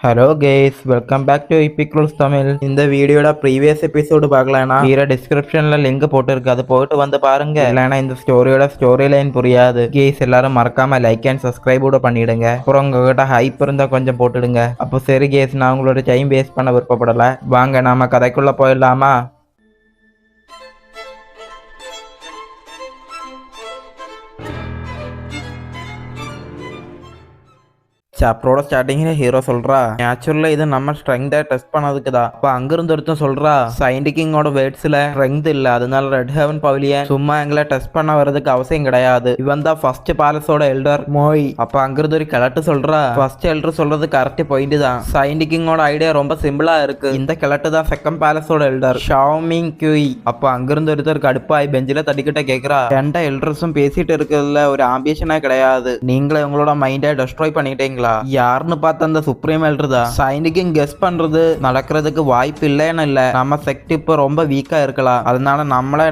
Hello guys, welcome back to epic rules Tamil. இந்த வீடியோட previous episode பார்க்கலனா கீழே டிஸ்கிரிப்ஷன்ல லிங்க் போட்டுருக்கு, அது போயிட்டு வந்து பாருங்க. இல்லைனா இந்த ஸ்டோரியோட ஸ்டோரி லைன் புரியாது. கேஸ் எல்லாரும் மறக்காம லைக் அண்ட் சப்ஸ்கிரைப் கூட பண்ணிடுங்க. அப்புறம் உங்ககிட்ட ஹைப் இருந்தா கொஞ்சம் போட்டுடுங்க. அப்போ சரி கேஸ், நான் உங்களோட டைம் வேஸ்ட் பண்ண விருப்பப்படல. வாங்க நாம கதைக்குள்ள போயிடலாமா? சாப்டரோட ஸ்டார்டிங்ல ஹீரோ சொல்றா, நேச்சுரலா இது நம்ம ஸ்ட்ரெங்தை டெஸ்ட் பண்ணதுக்கு தான். அப்ப அங்கிருந்து ஒருத்தன் சொல்றா, சயின்டிக்கிங்கோட வேர்ட்ஸ்ல ஸ்ட்ரெங்த் இல்ல, அதனால ரெட் ஹெவன் பவிலியன் சும்மா எங்களை டெஸ்ட் பண்ண வரதுக்கு அவசியம் கிடையாது. இவன் தான் ஃபர்ஸ்ட் பேலஸோட எல்டர் மோய். அப்ப அங்கிருந்து ஒரு கிழட்டு சொல்றா, ஃபர்ஸ்ட் எல்டர் சொல்றது கரெக்ட் பாயிண்ட் தான். சயின்டிக்கிங்கோட ஐடியா ரொம்ப சிம்பிளா இருக்கு. இந்த கிழட்டு தான் செகண்ட் பேலஸோட எல்டர் ஷாமிங் கியூய். அப்ப அங்கிருந்து ஒருத்தர் கடுப்பாய் பெஞ்சில தட்டிக்கிட்ட கேக்குறா, எந்த எல்டர்ஸும் பேசிட்டு இருக்கிறதுல ஒரு ஆம்பிஷனே கிடையாது. நீங்களே உங்களோட மைண்டை டெஸ்ட்ராய் பண்ணிட்டீங்களா? யாருன்னு பார்த்து அந்த சுப்ரீம் எல்டர் தான். சைனிக்கும் கெஸ் பண்றது நடக்கிறதுக்கு வாய்ப்பு இல்லைன்னு இல்ல, நம்ம செக்ட் இப்போ ரொம்ப வீக்கா இருக்கலாம், அதனால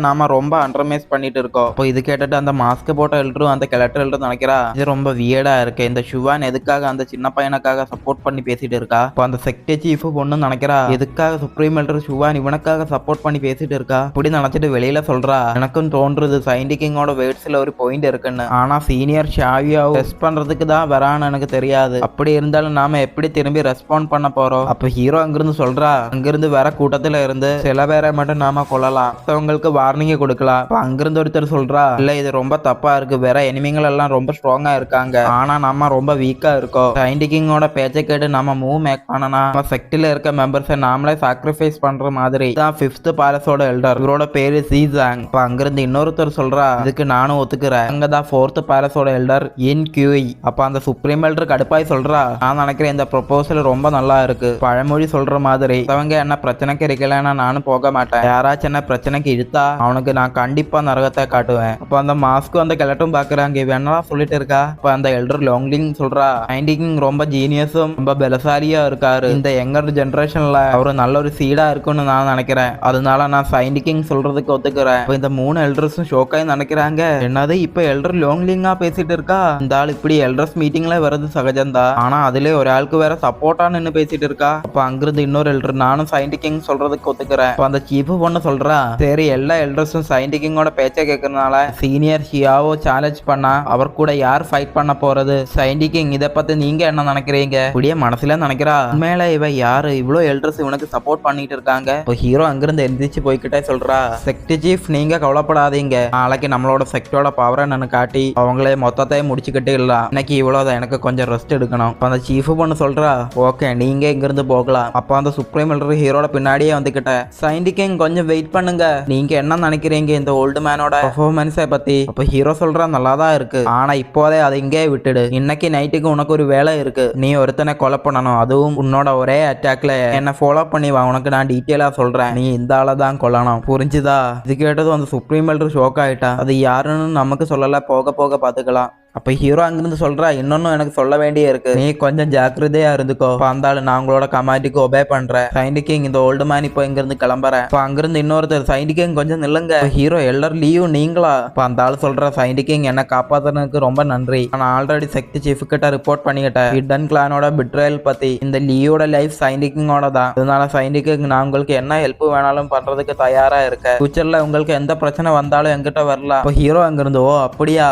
நாம ரொம்ப அண்டர்மேஸ் பண்ணிட்டு இருக்கோம். இப்போ இது கேட்டுட்டு அந்த மாஸ்க் போட்ட எல்டரும் அந்த கிளட்டர் எல்டர் நினைக்கிறா, இது ரொம்ப வியர்டா இருக்கு. இந்த ஷுவான் எதுக்காக அந்த சின்ன பையனுக்காக சப்போர்ட் பண்ணி பேசிட்டு இருக்கா? இப்போ அந்த செக்ட் சீஃப் பொண்ணு நினைக்கிறா, எதுக்காக சுப்ரீம் எல்டர் ஷுவான் இவனுக்காக சப்போர்ட் பண்ணி பேசிட்டு இருக்கா? இப்படி நினைச்சிட்டு வெளியில சொல்றா, எனக்கும் தோன்றது சயின்டிக்கிங்கோட வேர்ட்ஸ்ல ஒரு பாயிண்ட் இருக்குன்னு. ஆனா சீனியர் ஷாவியாவை டெஸ்ட் பண்றதுக்கு தான் வரான்னு எனக்கு தெரியாது. அப்படி இருந்தாலும் நாம எப்படி திரும்பி ரெஸ்பாண்ட் பண்ண போறோம்? அப்ப ஹீரோ அங்கிருந்து சொல்றா, அங்கிருந்து வேற கூட்டத்துல இருந்து சில பேரை மட்டும் நாம கொள்ளலாம், மற்றவங்களுக்கு வார்னிங் கொடுக்கலாம். அங்கிருந்து ஒருத்தர் சொல்றா, இல்ல இது ரொம்ப தப்பா இருக்கு, வேற எனிமிகள் எல்லாம் ரொம்ப ஸ்ட்ராங்கா இருக்காங்க, ஆனா நம்ம ரொம்ப வீக்கா இருக்கோம். சயின்டிக்கிங்கோட பேச்சை கேட்டு நம்ம மூவ் மேக் பண்ணனா நம்ம செக்டில இருக்க மெம்பர்ஸை நாமளே சாக்ரிஃபைஸ் பண்ற மாதிரி தான் ஃபிஃப்த் பேலஸோட எல்டர். இவரோட பேரு சீசாங். இப்ப அங்கிருந்து இன்னொருத்தர் சொல்றா, இதுக்கு நானும் ஒத்துக்கிறேன், அங்கதான் ஃபோர்த் பேலஸோட எல்டர் இன் கியூய். அப்ப அந்த சுப்ரீம் எல்டர் கடுப்பாய் சொல்றா, நான் நினைக்கிறேன் இந்த ப்ரொபோசல் ரொம்ப நல்லா இருக்கு. பழமொழி சொல்ற மாதிரி அவங்க என்ன பிரச்சனைக்கு இருக்கலன்னா நானும் போக மாட்டேன், யாராச்சும் என்ன பிரச்சனைக்கு இழுத்தா அவனுக்கு நான் கண்டிப்பா நரகத்தை காட்டுவேன். அப்ப அந்த மாஸ்க்கும் அந்த கிளட்டும் பாக்குறாங்க, இவ என்னடா சொல்லிட்டு இருக்கா? இப்ப அந்த எல்டர் லாங்லிங் சொல்றா, சயின்டிக்கிங் ரொம்ப ஜீனியஸும் ரொம்ப பலசாலியா இருக்காரு, இந்த யங்கர் ஜெனரேஷன்ல அவரு நல்ல ஒரு சீடா இருக்குன்னு நான் நினைக்கிறேன், அதனால நான் சயின்டிக்கிங் சொல்றதுக்கு ஒத்துக்கிறேன். இந்த மூணு எல்டர்ஸும் ஷோக்காய் நினைக்கிறாங்க, என்னது இப்ப எல்டர் லாங்லிங்கா பேசிட்டு இருக்கா? இந்த ஆள் இப்படி எல்டர்ஸ் மீட்டிங்ல வருது சகஜம் தான், ஆனா அதுல ஒரு ஆளுக்கு வேற சப்போர்ட்டா நின்னு பேசிட்டு இருக்கா. அப்ப அங்கிருந்து இன்னொரு எல்டர், நானும் சயின்டிக்கிங் சொல்றதுக்கு ஒத்துக்கிறேன். அந்த சீஃப் பொண்ணு சொல்றா, சரி எல்லா எல்டர்ஸும் சயின்டிக்கிங்கோட பேச்சை கேட்கறதுனால சீனியர் ஹியாவோ சேலஞ்ச் பண்ணா அவர் கூட யார் ஃபைட் பண்ண போறது? சயின்டிக்கிங் இதை பத்தி நீங்க என்ன நினைக்கிறீங்க? இப்படியே மனசுல நினைக்கிறா, உண்மையில இவ யாரு, இவ்வளவு எல்டர்ஸ் இவனுக்கு சப்போர்ட் பண்ணிட்டு இருக்காங்க. இப்போ ஹீரோ அங்கிருந்து எந்திரிச்சு போய்கிட்டே சொல்றா, செக்ட் சீஃப் நீங்க கவலைப்படாதீங்க, நாளைக்கு நம்மளோட செக்டோட பவர் என்னன்னு காட்டி அவங்களே மொத்தத்தையும் முடிச்சுக்கிட்டு இல்ல, இன்னைக்கு இவ்வளவுதான், எனக்கு கொஞ்சம் ரெஸ்ட் எடுக்கணும். அந்த சீஃப் பொண்ணு சொல்றா, ஓகே நீங்க இங்கிருந்து போகலாம். அப்ப அந்த சுப்ரீம் எல்டர் ஹீரோட பின்னாடியே வந்துகிட்ட, சயின்டிக்கிங் கொஞ்சம் வெயிட் பண்ணுங்க, நீங்க என்ன நினைக்கிறீங்க இந்த ஓல்டு மேனோட பெர்ஃபார்மன்ஸை பத்தி? அப்ப ஹீரோ சொல்றா, நல்லாதான் இருக்கு, ஆனா இப்போதே அதை இங்கே விட்டுடு, இன்னைக்கு நைட்டுக்கு உனக்கு ஒரு வேலை இருக்கு, நீ ஒருத்தனை கொலை பண்ணணும், அதுவும் உன்னோட ஒரே அட்டாக்ல என்ன ஃபாலோ பண்ணி வா, உனக்கு நான் டீட்டெயிலா சொல்றேன், நீ இந்த ஆளை தான் கொல்லணும், புரிஞ்சுதா? இது கேட்டதும் அந்த சுப்ரீம் எல்டர் ஷோக் ஆயிட்டா, அது யாருன்னு நமக்கு சொல்லல, போக போக பாத்துக்கலாம். அப்ப ஹீரோ அங்கிருந்து சொல்றா, இன்னொன்னும் எனக்கு சொல்ல வேண்டிய இருக்கு, நீ கொஞ்சம் ஜாக்கிரதையா இருந்துக்கோ. அந்த நான் உங்களோட கமாண்டிக்கு ஒபே பண்றேன், சயின்டிக்கிங் இந்த ஓல்டு மேன் இப்போ இங்க இருந்து கிளம்புறேன். இப்ப அங்கிருந்து இன்னொருத்தர், சயின்டிக்கிங் கொஞ்சம் நில்லுங்க. ஹீரோ எல்லர் லீவ் நீங்களா? இப்ப அந்த ஆள் சொல்ற, சயின்டிக்கிங் என்ன காப்பாத்துறதுக்கு ரொம்ப நன்றி, நான் ஆல்ரெடி செக்ட் சீஃப் கிட்ட ரிப்போர்ட் பண்ணிக்கிட்டேன் ஹிடன் கிளானோட பிட்ரேல் பத்தி, இந்த லியோட லைஃப் சயின்டிக்கிங்கோட தான், அதனால சயின்டிக்கிங் நான் உங்களுக்கு என்ன ஹெல்ப் வேணாலும் பண்றதுக்கு தயாரா இருக்கேன், ஃபியூச்சர்ல உங்களுக்கு எந்த பிரச்சனை வந்தாலும் என்கிட்ட வரலாம். இப்போ ஹீரோ அங்கிருந்து, ஓ அப்படியா,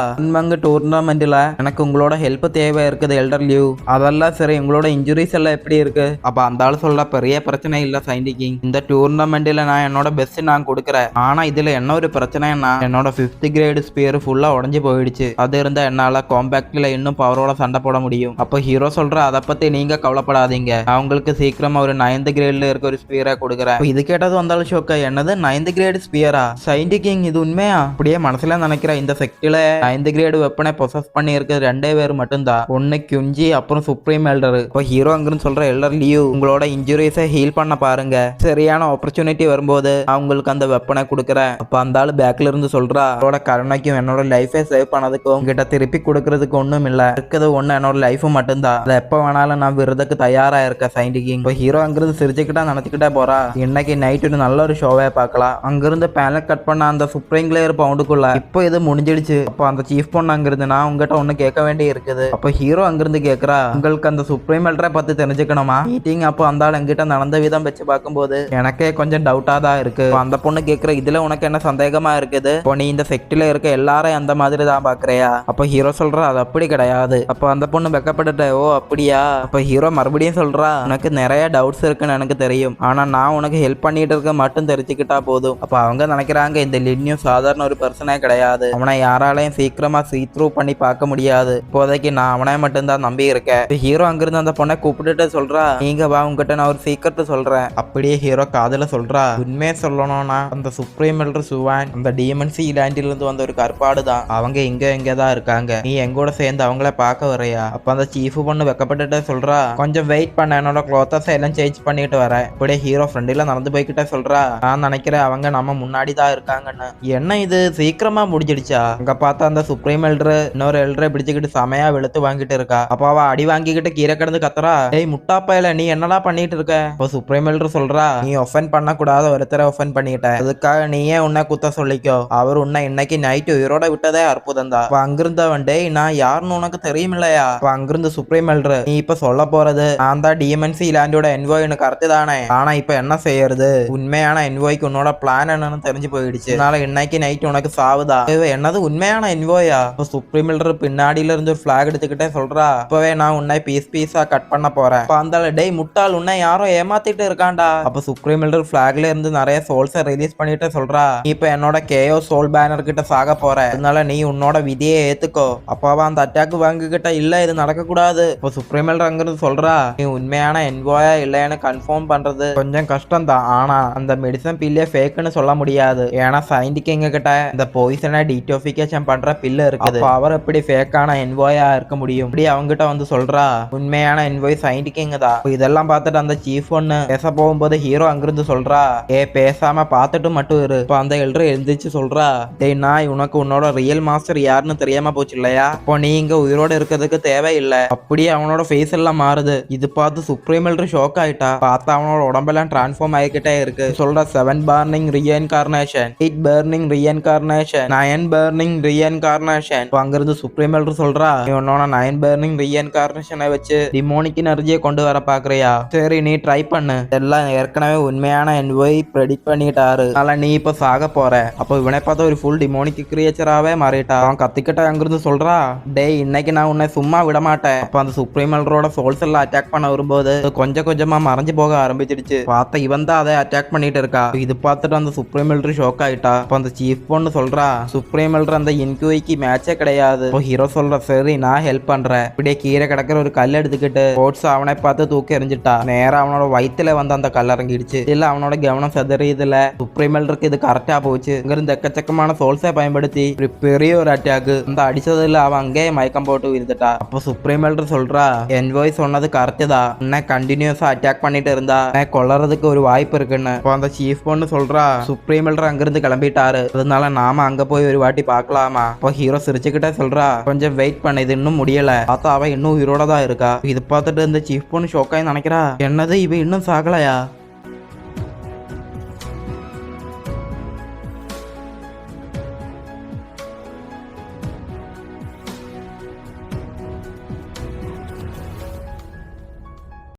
டூர்னாமெண்ட் எனக்கு உங்களோட ஹெல்ப் தேவை இருக்குது எல்டர் லியூ, அதெல்லாம் சரி, உங்களோட இன்ஜுரிஸ் எல்லாம் எப்படி இருக்கு? அப்ப அந்த ஆள் சொல்ல, பெரிய பிரச்சனை இல்ல சயின்டிக்கிங், இந்த டூர்னாமெண்ட்ல நான் என்னோட பெஸ்ட் நான் கொடுக்குறேன், ஆனா இதுல என்ன ஒரு பிரச்சனைன்னா என்னோட 5th கிரேட் ஸ்பியர் ஃபுல்லா உடஞ்சு போயிடுச்சு, அது இருந்தா என்னால காம்பேக்ட்ல இன்னும் பவரோட சண்டை போட முடியும். அப்ப ஹீரோ சொல்ற, அதை பத்தி நீங்க கவலைப்படாதீங்க, அவங்களுக்கு சீக்கிரமா ஒரு 9th கிரேட்ல இருக்க ஒரு ஸ்பியரை கொடுக்குறேன். இது கேட்டது வந்தாலும் ஷோக்கா, என்னது 9th கிரேட் ஸ்பியரா? சயின்டிக்கிங் இது உண்மையா? அப்படியே மனசுல நினைக்கிறேன், இந்த செக்டில 9th கிரேட் வெப்பனை பொசஸ் பண்ணி இருக்கு ரெண்டே பேர் மட்டும்தான், ஒன்னு கியுஞ்சி அப்புறம் சுப்ரீம் எல்டர். இப்போ ஹீரோ அங்கிருந்து சொல்ற, எல்டர் லியூ உங்களோட இன்ஜுரிஸை ஹீல் பண்ண பாருங்க, சரியான ஆப்பர்ச்சுனிட்டி வரும்போது அவங்களுக்கு அந்த வெப்பனை கொடுக்குறேன். அப்ப அந்த ஆளு பேக்ல இருந்து சொல்றா, என்னோட கருணைக்கும் என்னோட லைஃபை சேவ் பண்ணதுக்கும் கிட்ட திருப்பி கொடுக்கறதுக்கு ஒண்ணும் இல்ல, இருக்குது ஒண்ணு என்னோட லைஃப் மட்டும்தான், அதை எப்ப வேணாலும் நான் விருதுக்கு தயாரா இருக்கேன் சயின்டிக்கிங். இப்போ ஹீரோ அங்கிருந்து சிரிச்சுக்கிட்டா நினைச்சுக்கிட்டே போறா, இன்னைக்கு நைட் ஒரு நல்ல ஒரு ஷோவே பார்க்கலாம். அங்கிருந்து பேனல் கட் பண்ண அந்த சுப்ரீம் கிளேயர் பவுண்டுக்குள்ள இப்போ இது முடிஞ்சிடுச்சு. அப்போ அந்த சீஃப் பொண்ணு அங்கிருந்து, நான் உங்ககிட்ட ஒண்ணு கேட்க வேண்டி இருக்குது. அப்ப ஹீரோ அங்கிருந்து கேக்குறா, உங்களுக்கு அந்த சுப்ரீம் எல்டரை பத்தி தெரிஞ்சுக்கணுமா? மீட்டிங் அப்போ அந்த ஆள் எங்கிட்ட நடந்த விதம் வச்சு பார்க்கும்போது எனக்கே கொஞ்சம் டவுட்டா தான் இருக்கு. அந்த பொண்ணு கேக்குற, இதுல உனக்கு என்ன சந்தேகமா இருக்குது? இப்போ நீ இந்த செக்டில இருக்க எல்லாரும் அந்த மாதிரி தான் பாக்குறியா? அப்ப ஹீரோ சொல்றா, அது அப்படி கிடையாது. அப்ப அந்த பொண்ணு வெக்கப்பட்டுட்ட, ஓ அப்படியா? அப்ப ஹீரோ மறுபடியும் சொல்றா, உனக்கு நிறைய டவுட்ஸ் இருக்குன்னு எனக்கு தெரியும், ஆனா நான் உனக்கு ஹெல்ப் பண்ணிட்டு இருக்க மட்டும் தெரிஞ்சுக்கிட்டா போதும். அப்ப அவங்க நினைக்கிறாங்க இந்த லின்யூ சாதாரண ஒரு பர்சனே கிடையாது, அவனை யாராலையும் சீக்கிரமா சீத்ரூ பண்ணி பார்க்க முடியாது. இப்போதைக்கு நான் அவனை மட்டும்தான் நம்பி இருக்கேன். ஹீரோ அங்கிருந்து அந்த பொண்ணை கூப்பிட்டுட்டு சொல்றா, நீங்க வா, உங்ககிட்ட நான் ஒரு சீக்கிரட் சொல்றேன். அப்படியே ஹீரோ காதுல சொல்றா, உண்மையை சொல்லணும்னா அந்த சுப்ரீம் எல்டர் சுவான் அந்த டிஎம்என்சி லேண்டில இருந்து வந்த ஒரு கற்பாடு தான். அவங்க இங்க தான் இருக்காங்க, நீ எங்கூட சேர்ந்து அவங்கள பார்க்க வரையா? அப்ப அந்த சீஃப் பொண்ணு வெக்கப்பட்டுட்டு சொல்றா, கொஞ்சம் வெயிட் பண்ண, என்னோட க்ளோத்தஸ் எல்லாம் சேஞ்ச் பண்ணிட்டு வரேன். இப்படியே ஹீரோ ஃப்ரெண்டில நடந்து போய்கிட்ட சொல்றா, நான் நினைக்கிறேன் அவங்க நம்ம முன்னாடி தான் இருக்காங்கன்னு. என்ன இது சீக்கிரமா முடிஞ்சிடுச்சா? அங்க பார்த்தா அந்த சுப்ரீம் எல்டர் இன்னொரு எல்டரை பிடிச்சுக்கிட்டு செமையா வெளுத்து வாங்கிட்டு இருக்கா. அப்ப அவ அடி வாங்கிக்கிட்டு கீரை கிடந்து கத்துறா, ஏய் முட்டாப்பையில நீ என்னடா பண்ணிட்டு இருக்க? இப்போ சுப்ரீம் எல்டர் சொல்றா, நீ ஒஃபெண்ட் பண்ண கூடாத ஒருத்தரை ஒஃபெண்ட் பண்ணிட்ட, அதுக்காக நீயே உன்னை குத்த சொல்லிக்கோ. அவர் உன்னை இன்னைக்கு நைட்டு உயிரோட விட்டதே அற்புதம் தான். அங்கிருந்தவன், டேய் நான் யாருன்னு உனக்கு தெரியும் இல்லையா? அங்கிருந்து சுப்ரீம் எல்டர், நீ இப்ப சொல்ல போறது நான் தான் டிஎம்என்சி லேண்டோட என்வாய் கரெக்ட் தானே, ஆனா இப்ப என்ன செய்யறது? உண்மையான என்வாய்க்கு உன்னோட பிளான் என்னன்னு தெரிஞ்சு போயிடுச்சு, அதனால இன்னைக்கு நைட் உனக்கு சாவுதா. என்னது உண்மையான என்வாயா? இப்போ சுப்ரீம் எல்டர் பின்னாடியில இருந்து ஒரு பிளாக் எடுத்துக்கிட்டே சொல்றா, இப்பவே நான் உன்னை பீஸா கட் பண்ண போறேன். அந்த டேய் முட்டாள், உன்னை யாரோ ஏமாத்திட்டு இருக்காண்டா. அப்ப சுப்ரீம் எல்டர் பிளாக்ல இருந்து நிறைய சோல்ஸை ரிலீஸ் பண்ணிட்டு சொல்றா, இப்ப என்னோட கேஓ சோல் பேனர் கிட்ட சாக போற, அதனால நீ உன்னோட விதியை ஏத்துக்கோ. அப்பாவா அந்த அட்டாக் வாங்கிக்கிட்ட, இல்ல இது நடக்க கூடாது. இப்போ சுப்ரீம் எல்டர் அங்கிருந்து சொல்றா, நீ உண்மையான என்வாயா இல்லைன்னு கன்ஃபார்ம் பண்றது கொஞ்சம் கஷ்டம் தான், ஆனா அந்த மெடிசன் பில்லே ஃபேக்குன்னு சொல்ல முடியாது. ஏன்னா சயின்டிஸ்ட் கிட்ட இந்த பாய்சனை டீடாக்சிஃபிகேஷன் பண்ற பில்லு இருக்குது, அவர் எப்படி ஃபேக்கான என்வாயா இருக்க முடியும்? இப்படி அவங்கிட்ட வந்து சொல்றா, உண்மையான என்வாய் சயின்டிஸ்ட் தான். இதெல்லாம் பார்த்துட்டு அந்த சீஃப் ஒன்னு பேச போகும்போது ஹீரோ அங்கிருந்து சொல்றா, ஏ பேசாம பார்த்துட்டு மட்டும் இரு. இப்போ அந்த எல்டர் எழுந்திரிச்சு சொல்றா, டேய் நான் உனக்கு உன்னோட ரியல் மாஸ்டர் யாருன்னு தெரியாம போச்சு இல்லையா? இப்போ நீ இங்க உயிரோட இருக்கிறதுக்கு தேவையில்லை. அப்படியே அவனோட ஃபேஸ் எல்லாம் மாறுது. இது பார்த்து சுப்ரீம் எல்டர் ஷாக் ஆயிட்டா. பார்த்தா அவனோட உடம்பெல்லாம் டிரான்ஸ்ஃபார்ம் ஆகிக்கிட்டே இருக்கு. சொல்ற 7 burning reincarnation, 8 burning reincarnation, 9 burning reincarnation. அங்கிருந்து சுப்ரீம் எல்டர் சொல்றா, நீ உன்னோட 9 பர்னிங் ரீஇன்கார்னேஷனை வச்சு டிமோனிக் எனர்ஜியை கொண்டு வர பாக்குறியா? சரி நீ ட்ரை பண்ணு. எல்லாம் ஏற்கனவே உண்மையான என்வாய் ப்ரெடிக்ட் பண்ணிட்டாரு, அதனால நீ இப்ப சாக போற. அப்போ இவனை பார்த்த ஒரு ஃபுல் டிமோனிக் கிரியேச்சராவே மாறிட்டா. அவன் கத்திக்கிட்ட அங்கிருந்து சொல்றா, டேய் இன்னைக்கு நான் உன்னை சும்மா விட மாட்டேன். அப்ப அந்த சுப்ரீம் எல்டரோட சோல்ஸ் எல்லாம் அட்டாக் பண்ண வரும்போது கொஞ்சம் கொஞ்சமா மறைஞ்சு போக ஆரம்பிச்சிடுச்சு. பார்த்த இவன் தான் அதை அட்டாக் பண்ணிட்டு இருக்கா. இது பார்த்துட்டு அந்த சுப்ரீம் எல்டர் ஷாக் ஆயிட்டா. அப்ப அந்த சீஃப் பொண்ணு சொல்றா, சுப்ரீம் எல்டர் அந்த இன்குவைக்கு மேட்சே கிடையாது. இப்போ ஹீரோ சொல்ற, சரி நான் ஹெல்ப் பண்றேன். இப்படியே கீழே கிடக்கிற ஒரு கல் எடுத்துக்கிட்டு போட்ஸ் அவனை பார்த்து தூக்கி எறிஞ்சிட்டா. நேரா அவனோட வயிற்றுல வந்து அந்த கல் இறங்கிடுச்சு. இல்ல அவனோட கவனம் செதறியதுல சுப்ரீம் எல்டருக்கு இது கரெக்டா போச்சு. இங்கிருந்து எக்கச்சக்கமான சோல்ஸை பயன்படுத்தி பெரிய ஒரு அட்டாக் அந்த அடிச்சதுல அவன் அங்கே மயக்கம் போட்டு விழுந்துட்டா. அப்போ சுப்ரீம் எல்டர் சொல்றா, என்வாய் சொன்னது கரெக்ட் தான், என்ன கண்டினியூஸா அட்டாக் பண்ணிட்டு இருந்தா கொல்லறதுக்கு ஒரு வாய்ப்பு இருக்குன்னு. இப்போ அந்த சீஃப் பொண்ணு சொல்றா, சுப்ரீம் எல்டர் அங்கிருந்து கிளம்பிட்டாரு, அதனால நாம அங்க போய் ஒரு வாட்டி பார்க்கலாமா? இப்போ ஹீரோ சிரிச்சுக்கிட்டே சொல்றா, கொஞ்சம் வெயிட் பண்ண, இது இன்னும் முடியல, பார்த்தா அவ இன்னும் உயிரோட தான் இருக்கா. இது பார்த்துட்டு இந்த சீஃப் பொண்ணு ஷோக்காய் நினைக்கிறா, என்னது இவ இன்னும் சாகலையா?